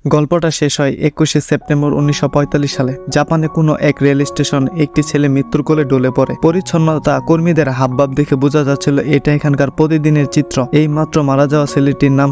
গল্পটা শেষ হয় 21শে সেপ্টেম্বর 1945 সালে। জাপানে কোনো এক রেল স্টেশন একটি ছেলে মৃত্যুর কোলে ডলে পড়ে। পরিচ্ছন্নতা কর্মীদের হাবভাব দেখে বোঝা যাচ্ছিল এটা এখানকার প্রতিদিনের চিত্র। এই মাত্র মারা যাওয়া ছেলেটির নাম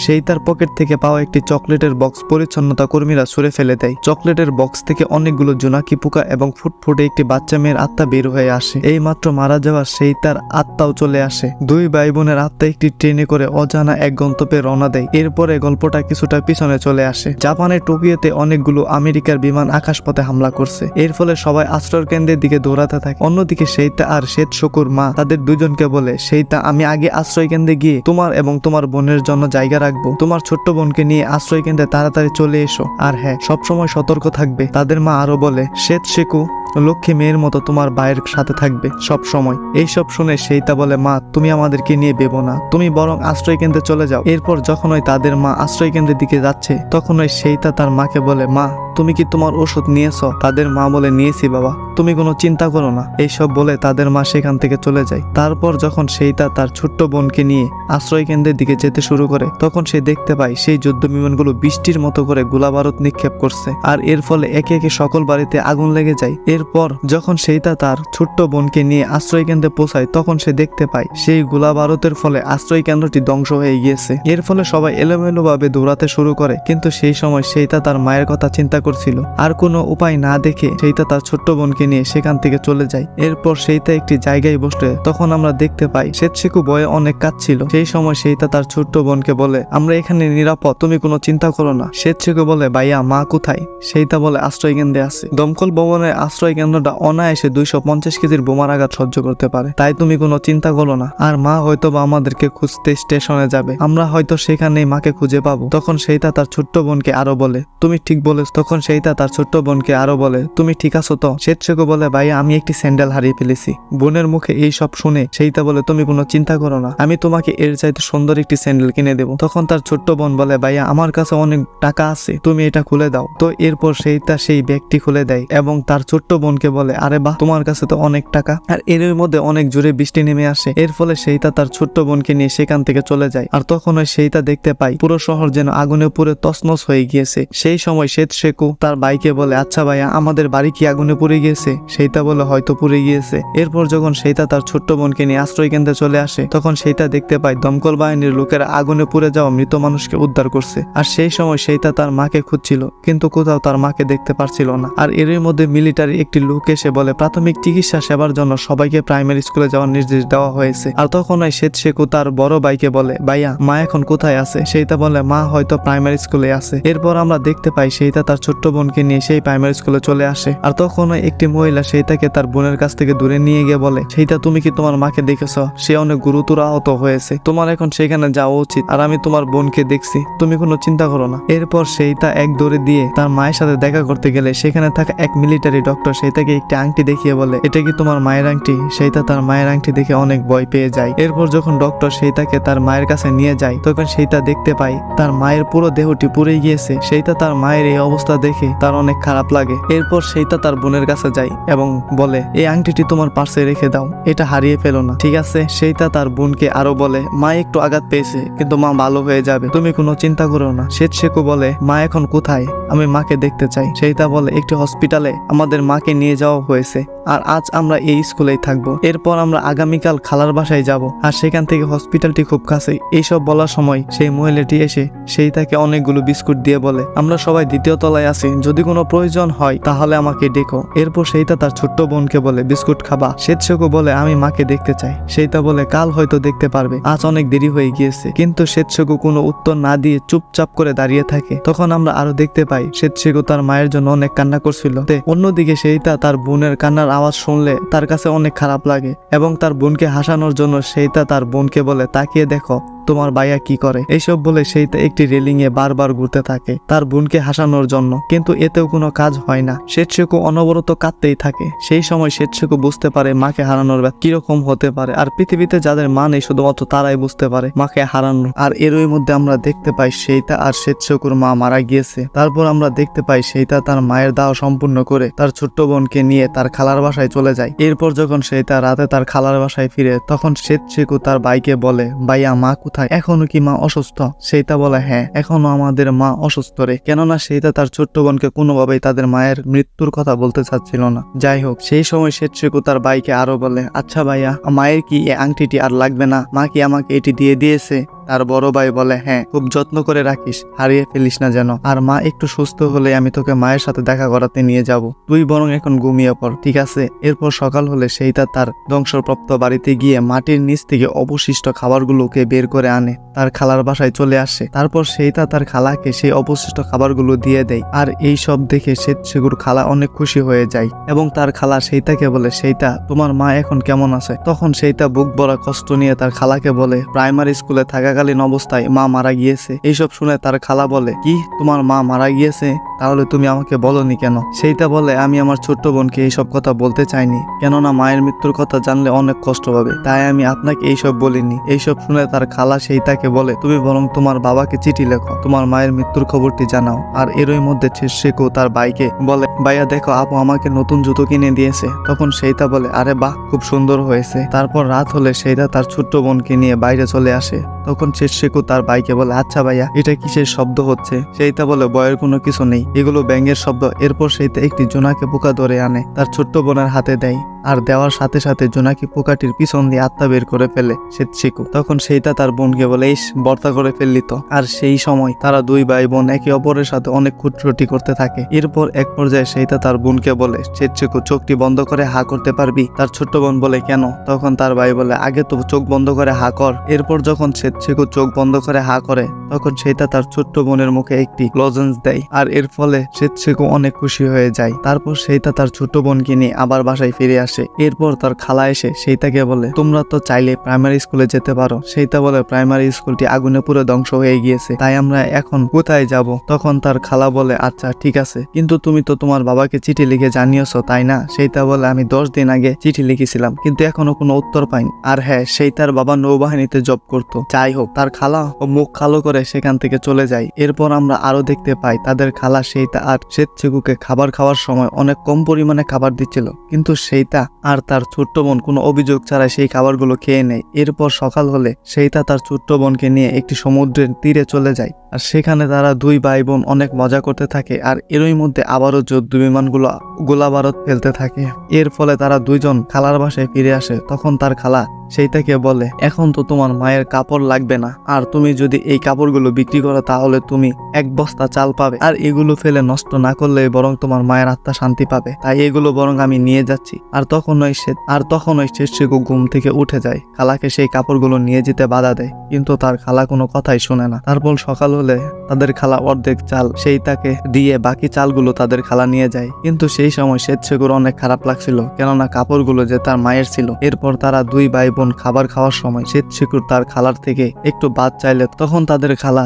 সেইতার পকেট থেকে পাওয়া একটি চকলেটের বক্স পরিচ্ছন্নতা কর্মীরা ছুঁড়ে ফেলে দেয়। চকলেটের বক্স থেকে অনেকগুলো জোনাকি পোকা এবং ফুটফুটে একটি বাচ্চা মেয়ের আত্মা বের হয়ে আসে। এই মাত্র মারা যাওয়া সেইতার আত্মাও চলে আসে। দুই ভাই বোনের আত্মা একটি ট্রেনে করে অজানা এক গন্তব্যে রওনা দেয়। এরপরে গল্পটা কিছুটা পিছনে চলে আসে। জাপানের টোকিওতে অনেকগুলো আমেরিকার বিমান আকাশপথে হামলা করছে। এর ফলে সবাই আশ্রয় কেন্দ্রের দিকে দৌড়াতে থাকে। অন্যদিকে সেইতা আর শ্বেতশকুর মা তাদের দুজনকে বলে, সেইতা আমি আগে আশ্রয় কেন্দ্রে গিয়ে তোমার এবং তোমার বোনের জন্য জায়গা রাখবো। তোমার ছোট্ট বোনকে নিয়ে আশ্রয় কেন্দ্রে তাড়াতাড়ি চলে এসো। আর হ্যাঁ, সবসময় সতর্ক থাকবে। তাদের মা আরো বলে, শ্বেতশকু লক্ষ্মী মেয়ের মতো তোমার ভাইয়ের সাথে থাকবে সব সময়। এইসব শুনে সেইতা বলে, মা তুমি আমাদেরকে নিয়ে ভেবো না, তুমি বরং আশ্রয় কেন্দ্রে চলে যাও। এরপর যখনই তাদের মা আশ্রয় কেন্দ্রের দিকে যাচ্ছে তখনই সেইতা তার মাকে বলে, মা তুমি কি তোমার ওষুধ নিয়েছো? তাদের মা বলে, নিয়েছি বাবা, তুমি কোনো চিন্তা করো না। এইসব বলে তাদের মা সেখান থেকে চলে যায়। তারপর যখন সেইতা তার ছোট্ট বোনকে নিয়ে আশ্রয় কেন্দ্রের দিকে যেতে শুরু করে তখন সে দেখতে পায় সেই যুদ্ধ বিমানগুলো বৃষ্টির মতো করে গোলাবারুদ নিক্ষেপ করছে। আর এর ফলে একে একে সকল বাড়িতে আগুন লেগে যায়। এরপর যখন সেইতা তার ছোট্ট বোনকে নিয়ে আশ্রয় কেন্দ্রে পৌঁছায় তখন সে দেখতে পায় সেই গোলাবারুদের ফলে আশ্রয় কেন্দ্রটি ধ্বংস হয়ে গিয়েছে। এর ফলে সবাই এলোমেলো ভাবে দৌড়াতে শুরু করে। কিন্তু সেই সময় সেইতা তার মায়ের কথা চিন্তা করছিল। আর কোনো উপায় না দেখে সেইতা তার ছোট্ট বোনকে নিয়ে সেখান থেকে চলে যায়। এরপর সেইতা একটি জায়গায় বসে তখন আমরা দেখতে পাই শ্বেতশকু ভয়ে অনেক কাঁদছিল। সেই সময় সেইতা তার ছোট্ট বোনকে বলে, আমরা এখানে নিরাপদ, তুমি কোনো চিন্তা করো না। শ্বেতশকু বলে, ভাইয়া মা কোথায়? সেইতা বলে, আশ্রয় কেন্দ্রে আছে। দমকল ভবনের আশ্রয় কেন্দ্রটা অনায়াসে 250 কেজির বোমার আঘাত সহ্য করতে পারে, তাই তুমি কোনো চিন্তা করো না। আর মা হয়তো বা আমাদেরকে খুঁজতে স্টেশনে যাবে, আমরা হয়তো সেখানেই মাকে খুঁজে পাবো। তখন সেইতা তার ছোট্ট বোনকে আরো বলে, তুমি ঠিক বলেছ। তখন সেইতা তার ছোট্ট বোনকে আরো বলে, তুমি ঠিক আছো তো? শ্বেতশকু বলে, ভাইয়া আমি একটি স্যান্ডেল হারিয়ে ফেলেছি। বোনের মুখে এই সব শুনে সেইতা বলে, তুমি কোনো চিন্তা করো না, আমি তোমাকে এর চাইতে সুন্দর একটি স্যান্ডেল কিনে দেবো। তখন তার ছোট্ট বোন বলে, ভাইয়া আমার কাছে অনেক টাকা আছে, তুমি এটা খুলে দাও। তো এরপর সেইতা সেই ব্যাগটি খুলে দেয় এবং তার ছোট্ট বোনকে বলে, আরে বাহ, তোমার কাছে তো অনেক টাকা। আর এর মধ্যে অনেক জোরে বৃষ্টি নেমে আসে। এর ফলে সেইতা তার ছোট্ট বোনকে নিয়ে সেখান থেকে চলে যায়। আর তখন ওই সেইতা দেখতে পায় পুরো শহর যেন আগুনে পুড়ে তছনছ হয়ে গিয়েছে। সেই সময় শ্বেতশকু তার ভাইকে বলে, আচ্ছা ভাইয়া আমাদের বাড়ি কি আগুনে পুড়ে গিয়েছে? সেইতা বলে, হয়তো পুড়ে গিয়েছে। এরপর যখন সেইতা তার ছোট্ট বোনকে নিয়ে আশ্রয় কেন্দ্রে চলে আসে তখন সেইতা দেখতে পায় দমকল বাহিনীর লোকেরা আগুনে পুড়ে যাওয়া মৃত মানুষকে উদ্ধার করছে। আর সেই সময় সেইতা তার মাকে খুঁজছিল কিন্তু কোথাও তার মাকে দেখতে পারছিল না। আর এর মধ্যে মিলিটারি একটি লোক এসে বলে, প্রাথমিক চিকিৎসা সেবার জন্য সবাইকে প্রাইমারি স্কুলে যাওয়ার নির্দেশ দেওয়া হয়েছে। আর তখন ওই শ্বেতশকু তার বড় ভাইকে বলে, ভাইয়া মা এখন কোথায় আছে? সেইতা বলে, মা হয়তো প্রাইমারি স্কুলে আছে। এরপর আমরা দেখতে পাই সেইতা তার ছোট্ট বোনকে নিয়ে সেই প্রাইমারি স্কুলে চলে আসে। আর তখন একটি মহিলা সেইতাকে তার বোনের কাছ থেকে দূরে নিয়ে গিয়ে বলে, সেইতা তুমি কি তোমার মাকে দেখেছ? সে অনেক গুরুতর আহত হয়েছে, তোমার এখন সেখানে যাওয়া উচিত। আর আমি তোমার বোনকে দেখছি, তুমি কোনো চিন্তা করো না। এরপর সেইতা এক দৌড়ে দিয়ে তার মায়ের সাথে দেখা করতে গেলে সেখানে থাকা এক মিলিটারি ডক্টর সেইতাকে একটি আংটি দেখিয়ে বলে, এটা কি তোমার মায়ের আংটি? সেইতা তার মায়ের আংটি দেখে অনেক ভয় পেয়ে যায়। এরপর যখন ডক্টর সেইতাকে তার মায়ের কাছে নিয়ে যায় তখন সেইতা দেখতে পায় তার মায়ের পুরো দেহটি পুড়ে গিয়েছে। সেইতা তার মায়ের এই অবস্থা দেখে তার অনেক খারাপ লাগে। এরপর সেইতা তার বোনের কাছে যায় এবং বলে, এই আংটিটি তোমার পার্সে রেখে দাও, এটা হারিয়ে ফেলো না, ঠিক আছে? সেইতা তার বোনকে আরো বলে, মা একটু আঘাত পেয়েছে কিন্তু মা ভালো হয়ে যাবে, তুমি কোনো চিন্তা করো না। শ্বেতশকু বলে, মা এখন কোথায়? আমি মাকে দেখতে চাই। সেইতা বলে, একটি হসপিটালে আমাদের মাকে নিয়ে যাওয়া হয়েছে আর আজ আমরা এই স্কুলেই থাকবো। এরপর আমরা আগামীকাল খালার বাসায় যাব আর সেখান থেকে হসপিটালটি খুব কাছে। এইসব বলার সময় সেই মহিলাটি এসে সেইতাকে অনেকগুলো বিস্কুট দিয়ে বলে, আমরা সবাই দ্বিতীয় তলায় আছি, যদি কোনো প্রয়োজন হয় তাহলে আমাকে ডেকো। এরপর সেইতা তার ছোট্ট বোনকে বলে, বিস্কুট খাবা? শ্বেতশকু বলে, আমি মাকে দেখতে চাই। সেইতা বলে, কাল হয়তো দেখতে পারবে, আজ অনেক দেরি হয়ে গিয়েছে। কিন্তু শ্বেতশকু কোনো উত্তর না দিয়ে চুপচাপ করে দাঁড়িয়ে থাকে। তখন আমরা আরো দেখতে পাই শ্বেতশকু তার মায়ের জন্য অনেক কান্না করছিল। অন্যদিকে সেইতা তার বোনের কান্নার আওয়াজ শুনলে তার কাছে অনেক খারাপ লাগে এবং তার বোনকে হাসানোর জন্য সেইতা তার বোনকে বলে, তাকিয়ে দেখো তোমার ভাইয়া কি করে। এইসব বলে সেইতা একটি রেলিং এ বারবার ঘুরতে থাকে তার বোনকে হাসানোর জন্য। কিন্তু এতেও কোনো কাজ হয় না। শেতশেকু অনবরত কাঁদতেই থাকে। সেই সময় শেতশেকু বুঝতে পারে মাকে হারানোর কিরকম হতে পারে, আর পৃথিবীতে যাদের মা নেই শুধুমাত্র তারাই বুঝতে পারে মাকে হারানো। আর এরই মধ্যে আমরা দেখতে পাই সেইতা আর শেতশেকুর মা মারা গিয়েছে। তারপর আমরা দেখতে পাই সেইতা তার মায়ের দাহ সম্পূর্ণ করে তার ছোট্ট বোনকে নিয়ে তার খালার বাসায় চলে যায়। এরপর যখন সেইতা রাতে তার খালার বাসায় ফিরে তখন শেতশেকু তার ভাইকে বলে, ভাইয়া মা কোথায়, এখনো কি মা অসুস্থ? সেইতা বলে, হ্যাঁ এখনো আমাদের মা অসুস্থ রে। কেননা সেইতা তার ছোট্ট বোনকে কোনোভাবেই তাদের মায়ের মৃত্যুর কথা বলতে চাচ্ছিল না। যাই হোক, সেই সময় শেতশেকু তার ভাইকে আরো বলে, আচ্ছা ভাইয়া, মায়ের কি এই আংটিটি আর লাগবে না? মা কি আমাকে এটি দিয়ে দিয়েছে? তার বড় ভাই বলে, হ্যাঁ খুব যত্ন করে রাখিস, হারিয়ে ফেলিস না যেন। আর মা একটু সুস্থ হলে আমি তোকে মায়ের সাথে দেখা করাতে নিয়ে যাব। তুই বরং এখন ঘুমিয়ে পড়, ঠিক আছে? এরপর সকাল হলে সেইটা তার ধ্বংসপ্রাপ্ত বাড়িতে গিয়ে মাটির নিচ থেকে অবশিষ্ট খাবারগুলোকে বের করে আনে, তার খালার বাসায় চলে আসে। তারপর সেইটা তার খালাকে সেই অবশিষ্ট খাবারগুলো দিয়ে দেয়। আর এই সব দেখে শেতশেকুর খালা অনেক খুশি হয়ে যায় এবং তার খালা সেইটাকে বলে, সেইটা তোমার মা এখন কেমন আছে? তখন সেইটা বুক ভরা কষ্ট নিয়ে তার খালাকে বলে, প্রাইমারি স্কুলে থাকাকালীন অবস্থায় মা মারা গিয়েছে। এইসব শুনে তার খালা বলে, কি তোমার মা মারা গিয়েছে? তাহলে তুমি আমাকে বলনি কেন? সেইটা বলে, আমি আমার ছোট্ট বোনকে এইসব কথা বলতে চাইনি, কেননা মায়ের মৃত্যুর কথা জানলে অনেক কষ্ট পাবে, তাই আমি আপনাকে এইসব বলিনি। এইসব শুনে তার খালা সেইটাকে বলে, তুমি বরং তোমার বাবাকে চিঠি লেখো, তোমার মায়ের মৃত্যুর খবরটি জানাও। আর এরই মধ্যে শেতশেকু তার ভাইকে বলে, ভাইয়া দেখো আপু আমাকে নতুন জুতো কিনে দিয়েছে। তখন সেইটা বলে, আরে বাহ, খুব সুন্দর হয়েছে। তারপর রাত হলে সেইটা তার ছোট্ট বোনকে নিয়ে বাইরে চলে আসে। তখন শেতশেকু তার ভাইকে বলে, আচ্ছা ভাইয়া এটা কিসের শব্দ হচ্ছে? সেইটা বলে, ভয়ের কোনো কিছু নেই, এগুলো ব্যাঙের শব্দ। এরপর সেইটা একটি জোনাকি পোকা ধরে আনে, তার ছোট্ট বোনের হাতে দেয়, আর দেওয়ার সাথে সাথে জোনাকি পোকাটির পিছন দিয়ে আত্মা বের করে ফেলে শেতশেকু। তখন সেইটা তার বোনকে বলে, ইস বর্তা করে ফেললি তো। আর সেই সময় তারা দুই ভাই বোন একে অপরের সাথে অনেক খুঁটরুটি করতে থাকে। এরপর এক পর্যায়ে সেইটা তার বোনকে বলে, শেতশেকু চোখটি বন্ধ করে হা করতে পারবি? তার ছোট্ট বোন বলে, কেন? তখন তার ভাই বলে, আগে তো চোখ বন্ধ করে হা কর। এরপর যখন শেতশেকু চোখ বন্ধ করে হা করে তখন সেইটা তার ছোট্ট বোনের মুখে একটি লজেন্স দেয়, আর এর ফলে শেতশেকু অনেক খুশি হয়ে যায়। তারপর সেইটা তার ছোট্ট বোনকে নিয়ে আবার বাসায় ফিরে আসে। এরপর তার খালা এসে সেইটাকে বলে, তোমরা তো চাইলে প্রাইমারি স্কুলে যেতে পারো। সেইটা বলে, প্রাইমারি স্কুলটি আগুনে পুরো ধ্বংস হয়ে গিয়েছে, তাই আমরা এখন কোথায় যাব? তখন তার খালা বলে, আচ্ছা ঠিক আছে, কিন্তু তুমি তো তোমার বাবাকে চিঠি লিখে জানিয়েছো তাই না? সেইটা বলে, আমি 10 দিন আগে চিঠি লিখেছিলাম, কিন্তু এখনো কোনো উত্তর পাইনি। আর হ্যাঁ, সেইটার বাবা নৌবাহিনীতে জব করতো। যাই হোক, তার খালা ও মুখ কালো করে সেখান থেকে চলে যায়। এরপর আমরা আরো দেখতে পাই তাদের খালা সেইটা আর শেতশেকুকে খাবার খাওয়ার সময় অনেক কম পরিমাণে খাবার দিচ্ছিল, কিন্তু সেইটা আর তার ছোট্ট বোন কোনো অভিযোগ ছাড়াই সেই খাবারগুলো খেয়ে নেয়। এরপর সকাল হলে সেইটা তার ছোট্ট বোনকে নিয়ে একটি সমুদ্রের তীরে চলে যায়, আর সেখানে তারা দুই ভাই বোন অনেক মজা করতে থাকে। আর এরই মধ্যে আবারও যুদ্ধ বিমানগুলো গোলা বারুদ ফেলতে থাকে। এর ফলে তারা দুইজন খালার বাসায় ফিরে আসে। তখন তার খালা সেইটাকে বলে, এখন তো তোমার মায়ের কাপড় লাগবে না, আর তুমি যদি এই কাপড়গুলো বিক্রি করো তাহলে তুমি 1 বস্তা চাল পাবে, আর এগুলো ফেলে নষ্ট না করলে বরং তোমার মায়ের আত্মা শান্তি পাবে, তাই এগুলো বরং আমি নিয়ে যাচ্ছি। আর তখন ওই শেতশেকু ঘুম থেকে উঠে যায়, খালাকে সেই কাপড়গুলো নিয়ে যেতে বাধা দেয়, কিন্তু তার খালা কোনো কথাই শোনে না। তারপর সকাল হলে তাদের খালা অর্ধেক চাল সেইটাকে দিয়ে বাকি চালগুলো তাদের খালা নিয়ে যায়, কিন্তু সেই সময় শেতশেকুর অনেক খারাপ লাগছিল, কেননা কাপড়গুলো যে তার মায়ের ছিল। এরপর তারা দুই ভাই বোন খাবার খাওয়ার সময় শেতশেকুর তার খালার থেকে একটু ভাত চাইলে তখন তাদের খালা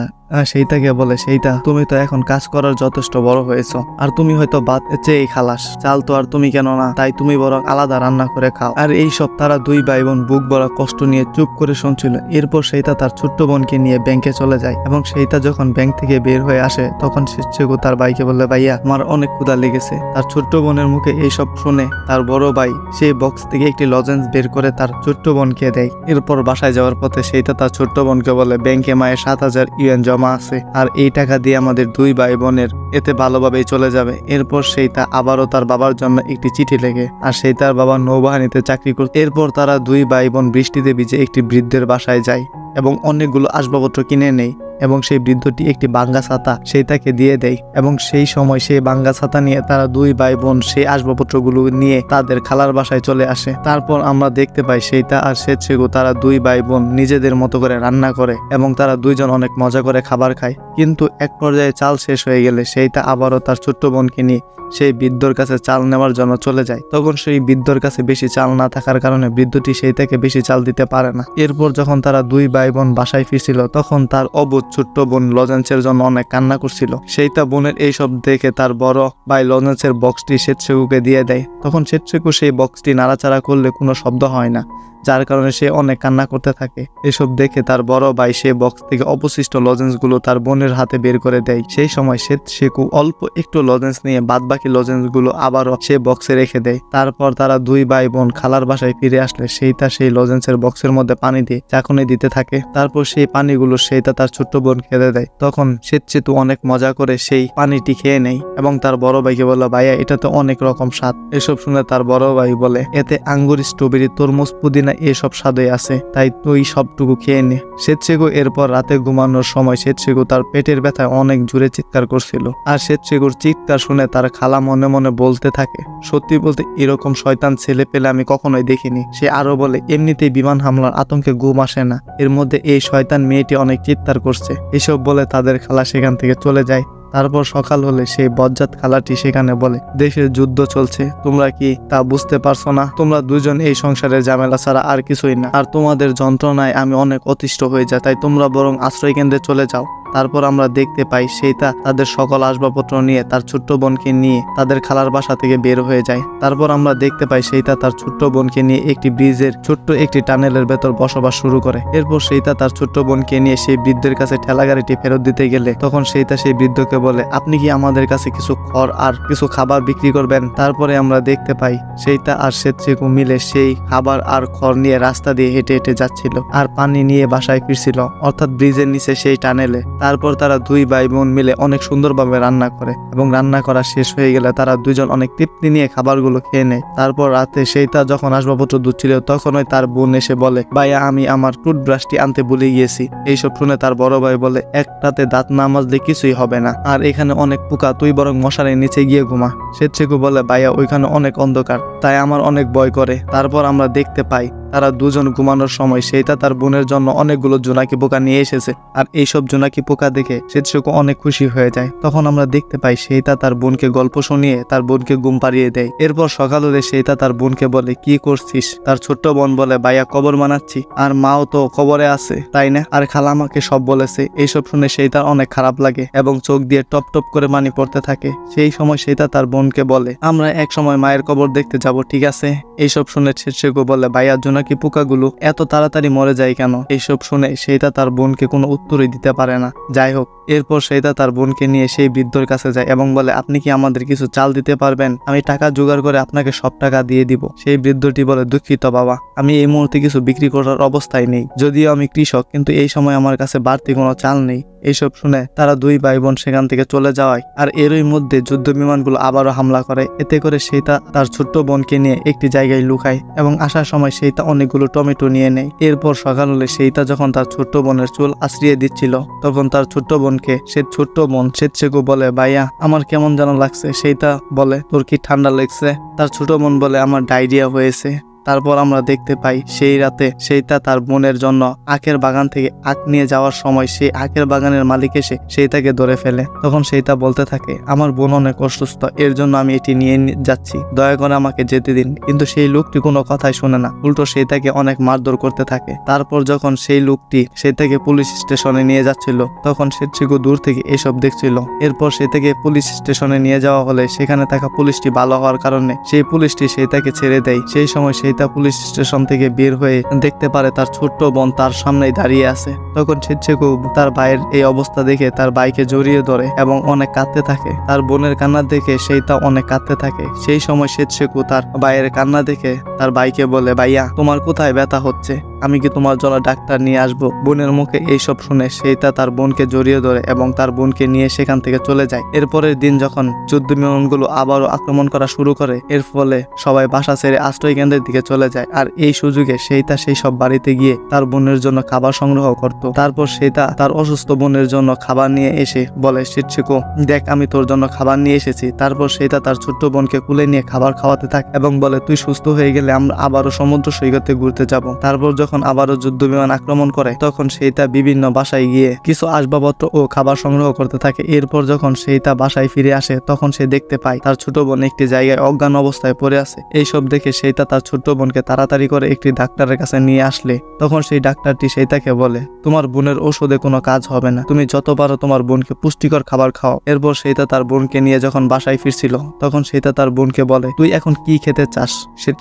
সেইটাকে বলে, সেইটা তুমি তো এখন কাজ করার যথেষ্ট বড় হয়েছ, আর তুমি হয়তো ভাত চেয়ে খালাস, চাল তো আর তুমি কেন না, তাই তুমি বরং আলাদা রান্না করে খাও। আর এই সব তারা দুই ভাই বোন বুক ভরা কষ্ট নিয়ে চুপ করে শুনছিল। এরপর সেইটা তার ছোট্ট বোনকে নিয়ে ব্যাংকে চলে যায়, এবং সেইটা যখন ব্যাংক থেকে বের হয়ে আসে তখন শেতশেকু তার ভাইকে বলে, ভাইয়া আমার অনেক ক্ষুধা লেগেছে। তার ছোট্ট বোনের মুখে এইসব শুনে তার বড় ভাই সেই বক্স থেকে একটি লজেন্স বের করে তার ছোট্ট বোনকে দেয়। এরপর বাসায় যাওয়ার পথে সেইটা তার ছোট্ট বোনকে বলে, ব্যাংকে মায়ের 7000 ইউএন জমা আছে, আর এই টাকা দিয়ে আমাদের দুই ভাই বোনের এতে ভালোভাবেই চলে যাবে। এরপর সেইটা আবারও তার বাবার জন্য একটি চিঠি লেখে, আর সেই তার বাবা নৌবাহিনীতে চাকরি করত। এরপর তারা দুই ভাই বোন বৃষ্টিতে ভিজে একটি বৃদ্ধের বাসায় যায় এবং অনেকগুলো আসবাবপত্র কিনে নেয়, এবং সেই বৃদ্ধটি একটি বাঙ্গা ছাতা সেইটাকে দিয়ে দেয়, এবং সেই সময় সেই বাঙ্গা ছাতা নিয়ে তারা দুই ভাই বোন সেই আসবাবপত্রগুলো নিয়ে তাদের খালার বাসায় চলে আসে। তারপর আমরা দেখতে পাই সেইটা আর শেতশেকু তারা দুই ভাই বোন নিজেদের মতো করে রান্না করে, এবং তারা দুইজন অনেক মজা করে খাবার খায়। কিন্তু এক পর্যায়ে চাল শেষ হয়ে গেলে সেইটা আবারও তার ছোট্ট বোনকে নিয়ে সেই বৃদ্ধর কাছে চাল নেওয়ার জন্য চলে যায়। তখন সেই বৃদ্ধর কাছে বেশি চাল না থাকার কারণে বৃদ্ধটি সেইটাকে বেশি চাল দিতে পারে না। এরপর যখন তারা দুই ভাই বোন বাসায় ফিরছিল তখন তার অবুঝ ছোট্ট বোন লজেন্সের জন্য অনেক কান্না করছিল। সেইটা বোনের এইসব দেখে তার বড় ভাই লজেন্সের বক্সটি সেতসেকুকে দিয়ে দেয়। তখন সেতসেকু সেই বক্সটি নাড়াচাড়া করলে কোনো শব্দ হয় না, যার কারণে সে অনেক কান্না করতে থাকে। এসব দেখে তার বড় ভাই সে বক্স থেকে অবশিষ্ট লজেন্সগুলো তার বোনের হাতে বের করে দেয়। সেই সময় সেতসেকু অল্প একটু লজেন্স নিয়ে বাদবাকি লজেন্সগুলো আবারও সে বক্সে রেখে দেয়। তারপর তারা দুই ভাই বোন খালার বাসায় ফিরে আসলে সেইটা সেই লজেন্সের বক্সের মধ্যে পানি দিয়ে চাকুনি দিতে থাকে। তারপর সেই পানিগুলো সেইটা তার ছোট্ট বোন খেতে দেয়। তখন সেতসেকু অনেক মজা করে সেই পানিটি খেয়ে নেয় এবং তার বড় ভাইকে বলে, ভাইয়া এটা তো অনেক রকম স্বাদ। এসব শুনে তার বড় ভাই বলে, এতে আঙ্গুর, স্ট্রবেরি, তরমুজ, পুদিনা এসব স্বাদই আছে, তাই তুই সবটুকু খেয়ে নে। সেতসেকু এরপর রাতে ঘুমানোর সময় সেতসেকু তার পেটের ব্যথায় অনেক জোরে চিৎকার করছিল। আর সেতসেকুর চিৎকার শুনে তার খালা মনে মনে বলতে থাকে, সত্যি বলতে এরকম শয়তান ছেলে পেলে আমি কখনোই দেখিনি। সে আরো বলে, এমনিতেই বিমান হামলার আতঙ্কে ঘুম আসে না, এর মধ্যে এই শয়তান মেয়েটি অনেক চিৎকার করছে। এসব বলে তাদের খালা সেখান থেকে চলে যায়। তারপর সকাল হলে সেই বজ্জাত খালাটি সেখানে বলে, দেশের যুদ্ধ চলছে, তোমরা কি তা বুঝতে পারছো না? তোমরা দুজন এই সংসারের ঝামেলা ছাড়া আর কিছুই না, আর তোমাদের যন্ত্রণায় আমি অনেক অতিষ্ঠ হয়ে যাই, তাই তোমরা বরং আশ্রয় কেন্দ্রে চলে যাও। তারপর আমরা দেখতে পাই সেইটা তাদের সকল আসবাবপত্র নিয়ে তার ছোট্ট বোনকে নিয়ে তাদের খালার বাসা থেকে বের হয়ে যায়। তারপর আমরা দেখতে পাই সেইটা তার ছোট্ট বোনকে নিয়ে একটি ব্রিজের ছোট্ট একটি টানেলের ভেতর বসবাস শুরু করে। এরপর সেইটা তার ছোট্ট বোনকে নিয়ে সেই বৃদ্ধের কাছে ঠেলাগাড়িটি ফেরত দিতে গেলে তখন সেইটা সেই বৃদ্ধকে বলে, আপনি কি আমাদের কাছে কিছু খড় আর কিছু খাবার বিক্রি করবেন? তারপরে আমরা দেখতে পাই সেইটা আর সেতসেকু মিলে সেই খাবার আর খড় নিয়ে রাস্তা দিয়ে হেঁটে হেঁটে যাচ্ছিল আর পানি নিয়ে বাসায় ফিরছিল, অর্থাৎ ব্রিজের নিচে সেই টানেলে। তারপর তারা দুই ভাই বোন মিলে অনেক সুন্দরভাবে রান্না করে এবং রান্না করা শেষ হয়ে গেলে তারা দুজন অনেক তৃপ্তি নিয়ে খাবারগুলো খেয়ে নেয়। তারপর রাতে সেইটা যখন আসবাবপত্র ধুচ্ছিল তখনই তার বোন এসে বলে, ভাইয়া আমি আমার টুথব্রাশটি আনতে ভুলে গিয়েছি। এইসব শুনে তার বড় ভাই বলে, একটাতে দাঁত না মাজলে কিছুই হবে না, আর এখানে অনেক পোকা, তুই বরং মশারির নিচে গিয়ে ঘুমা। সেতসেকু বলে, ভাইয়া ওইখানে অনেক অন্ধকার, তাই আমার অনেক ভয় করে। তারপর আমরা দেখতে পাই তারা দুজন ঘুমানোর সময় সেইটা তার বোনের জন্য অনেকগুলো জোনাকি পোকা নিয়ে এসেছে, আর এইসব জোনাকি পোকা দেখে সেতসেকু অনেক খুশি হয়ে যায়। তখন আমরা দেখতে পাই সেইটা তার বোনকে গল্প শুনিয়ে তার বোনকে ঘুম পাড়িয়ে দেয়। এরপর সকাল হলে সেইটা তার বোনকে বলে, কি করছিস? তার ছোট্ট বোন বলে, ভাইয়া কবর বানাচ্ছি, আর মাও তো কবরে আছে তাই না, আর খালা আমাকে সব বলেছে। এইসব শুনে সেইটার অনেক খারাপ লাগে এবং চোখ দিয়ে টপ টপ করে পানি পড়তে থাকে। সেই সময় সেইটা তার বোনকে বলে, আমরা এক সময় মায়ের কবর দেখতে যাব, ঠিক আছে? এইসব শুনে সেতসেকু বলে, ভাইয়া জোনাকি পোকাগুলো এত তাড়াতাড়ি মরে যায় কেন? এইসব শুনে সেইটা তার বোনকে কোনো উত্তরই দিতে পারে না। যাই হোক, এরপর সেইটা তার বোনকে নিয়ে সেই বৃদ্ধর কাছে যায় এবং বলে, আপনি কি আমাদের কিছু চাল দিতে পারবেন? আমি টাকা জোগাড় করে আপনাকে সব টাকা দিয়ে দিব। সেই বৃদ্ধটি বলে, দুঃখিত বাবা, আমি এই মুহূর্তে কিছু বিক্রি করার অবস্থায় নেই, যদিও আমি কৃষক, কিন্তু এই সময় আমার কাছে বাড়তি কোনো চাল নেই। এইসব শুনে তারা দুই ভাই বোন সেখান থেকে চলে যাওয়ায় আর এরই মধ্যে যুদ্ধ বিমানগুলো আবারও হামলা করে। এতে করে সেইটা তার ছোট্ট বোনকে নিয়ে একটি জায়গায় লুকায় এবং আসার সময় সেইটা অনেকগুলো টমেটো নিয়ে নেয়। এরপর সকাল হলে সেইটা যখন তার ছোট্ট বোনের চুল আশ্রিয়ে দিচ্ছিল তখন তার ছোট্ট বোনকে সে ছোট্ট বোন সেতসেকু বলে, ভাইয়া আমার কেমন যেন লাগছে। সেইটা বলে, তোর কি ঠান্ডা লাগছে? তার ছোট বোন বলে, আমার ডায়রিয়া হয়েছে। তারপর আমরা দেখতে পাই সেই রাতে সেইটা তার বোনের জন্য আখের বাগান থেকে আখ নিয়ে যাওয়ার সময় সেই আখের বাগানের মালিক এসে সেইটাকে ধরে ফেলে। তখন সেইটা বলতে থাকে, আমার বোন অনেক অসুস্থ, এর জন্য আমি এটি নিয়ে যাচ্ছি, দয়া করে আমাকে যেতে দিন। কিন্তু সেই লোকটি কোনো কথাই শোনে না, উল্টো সেইটাকে অনেক মারধর করতে থাকে। তারপর যখন সেই লোকটি সেইটাকে পুলিশ স্টেশনে নিয়ে যাচ্ছিল তখন সেতসেকু দূর থেকে এসব দেখছিল। এরপর সেইটাকে পুলিশ স্টেশনে নিয়ে যাওয়া হলে সেখানে থাকা পুলিশটি ভালো হওয়ার কারণে সেই পুলিশটি সেইটাকে ছেড়ে দেয়। সেই সময় সেইটা পুলিশ স্টেশন থেকে বের হয়ে দেখতে পারে তার ছোট্ট বোন তার সামনেই দাঁড়িয়ে আছে। তখন সেতসেকু তার ভাইয়ের এই অবস্থা দেখে তার ভাইকে জড়িয়ে ধরে এবং অনেক কাঁদতে থাকে। তার বোনের কান্না দেখে সেইটা অনেক কাঁদতে থাকে। সেই সময় সেতসেকু তার ভাইয়ের কান্না দেখে তার ভাইকে বলে, ভাইয়া তোমার কোথায় ব্যথা হচ্ছে? আমি কি তোমার জন্য ডাক্তার নিয়ে আসবো? বোনের মুখে এইসব শুনে সেইটা তার বোনকে জড়িয়ে ধরে এবং তার বোনকে নিয়ে সেখান থেকে চলে যায়। এরপরের দিন যখন যুদ্ধ বিমানগুলো আবারও আক্রমণ করা শুরু করে এর ফলে সবাই বাসা ছেড়ে আশ্রয় কেন্দ্রের দিকে চলে যায়। আর এই সুযোগে সেইটা সেই সব বাড়িতে গিয়ে তার বোনের জন্য খাবার সংগ্রহ করত। তারপর সেইটা তার অসুস্থ বোনের জন্য খাবার নিয়ে এসে বলে, সেতসেকু দেখ আমি তোর জন্য খাবার নিয়ে এসেছি। তারপর সেইটা তার ছোট্ট বোনকে কুলে নিয়ে খাবার খাওয়াতে থাকে এবং বলে, তুই সুস্থ হয়ে গেলে আমরা আবারও সমুদ্র সৈকতে ঘুরতে যাব। তারপর যখন আবারও যুদ্ধ বিমান আক্রমণ করে তখন সেইতা বিভিন্ন বাসায় গিয়ে কিছু আসবাবপত্র ও খাবার সংগ্রহ করতে থাকে। এরপর যখন সেইতা বাসায় ফিরে আসে তখন সে দেখতে পায় তার ছোট বোন একটি জায়গায় অজ্ঞান অবস্থায় পড়ে আছে। এইসব দেখে সেইতা তার ছোট বোনকে তাড়াতাড়ি করে একটি ডাক্তারের কাছে নিয়ে আসলে তখন সেই ডাক্তারটি সেইতাকে বলে, তোমার বোনের ওষুধে কোনো কাজ হবে না, তুমি যত পারো তোমার বোনকে পুষ্টিকর খাবার খাও। এরপর সেইতা তার বোনকে নিয়ে যখন বাসায় ফিরছিল তখন সেইতা তার বোনকে বলে, তুই এখন কি খেতে চাস?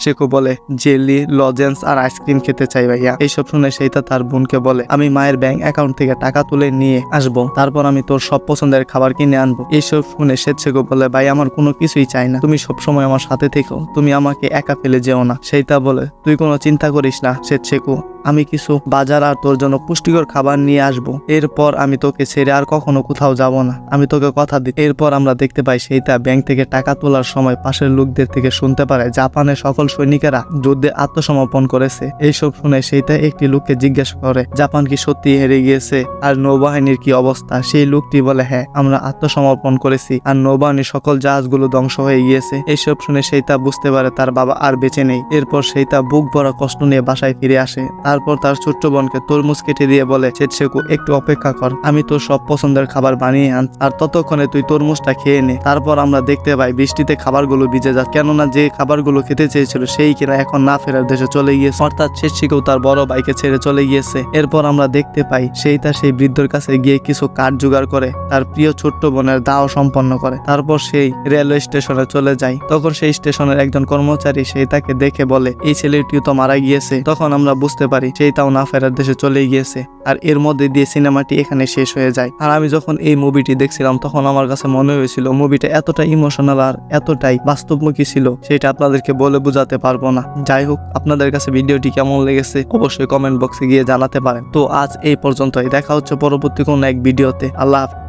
সেকো বলে, জেলি, লজেন্স আর আইসক্রিম খেতে চাই ভাইয়া। এইসব শুনে সেইতা তার বোনকে বলে, আমি মায়ের ব্যাংক অ্যাকাউন্ট থেকে টাকা তুলে নিয়ে আসবো, তারপর আমি তোর সব পছন্দের খাবার কিনে আনবো। এইসব শুনে সেকো বলে, ভাই আমার কোনো কিছুই চাই না, তুমি সবসময় আমার সাথে থেকো, তুমি আমাকে একা ফেলে যেও না। সেইতা বলে, তুই কোনো চিন্তা করিস না সেকো, আমি কিছু বাজার আর তোর জন্য পুষ্টিকর খাবার নিয়ে আসবো। এরপর আমি তোকে ছেড়ে আর কখনো কোথাও যাব না, আমি তোকে কথা দিই। এরপর আমরা দেখতে পাই সেইতা ব্যাংক থেকে টাকা তোলার সময় পাশের লোকদের থেকে শুনতে পারে জাপানের সকল সৈনিকেরা যুদ্ধে আত্মসমর্পণ করেছে। এইসব শুনে সেইতা একটি লোককে জিজ্ঞাসা করে, জাপান কি সত্যি হেরে গিয়েছে আর নৌবাহিনীর কি অবস্থা? সেই লোকটি বলে, হ্যাঁ, আমরা আত্মসমর্পণ করেছি আর নৌবাহিনীর সকল জাহাজগুলো ধ্বংস হয়ে গিয়েছে। এইসব শুনে সেইতা বুঝতে পারে তার বাবা আর বেঁচে নেই। এরপর সেইতা বুক ভরা কষ্ট নিয়ে বাসায় ফিরে আসে। তারপর তার ছোট্ট বোনকে তরমুজ কেটে দিয়ে বলে, সেকু একটু অপেক্ষা কর, আমি তোর সব পছন্দের খাবার বানিয়ে আন, আর ততক্ষণে তুই তরমুজটা খেয়ে নে। তারপর আমরা দেখতে পাই বৃষ্টিতে খাবারগুলো ভিজে যায়, কেননা যে খাবারগুলো খেতে চেয়েছিল সেই কিনা এখন না ফেরার দেশে চলে গিয়েছে, অর্থাৎ সেকু তার বড় ভাইকে ছেড়ে চলে গিয়েছে। এরপর আমরা দেখতে পাই সেইটা সেই বৃদ্ধর কাছে গিয়ে কিছু কাঠ জোগাড় করে তার প্রিয় ছোট্ট বোনের দাহ সম্পন্ন করে। তারপর সেই রেলওয়ে স্টেশনে চলে যায়। তখন সেই স্টেশনের একজন কর্মচারী সেই তাকে দেখে বলে, এই ছেলেটিও তো মারা গিয়েছে। তখন আমরা বুঝতে পারি সেইটাও না ফেরার দেশে চলে গিয়েছে। আর এর মধ্যে দিয়ে সিনেমাটি এখানে শেষ হয়ে যায়। আর আমি যখন এই মুভিটি দেখছিলাম তখন আমার কাছে মনে হয়েছিল মুভিটা এতটা ইমোশনাল আর এতটাই বাস্তবমুখী ছিল, সেটা আপনাদেরকে বলে বোঝাতে পারবো না। যাই হোক, আপনাদের কাছে ভিডিওটি কেমন লেগেছে অবশ্যই কমেন্ট বক্সে গিয়ে জানাতে পারেন। তো আজ এই পর্যন্তই, দেখা হচ্ছে পরবর্তী কোনো এক ভিডিওতে। আল্লাহ হাফেজ।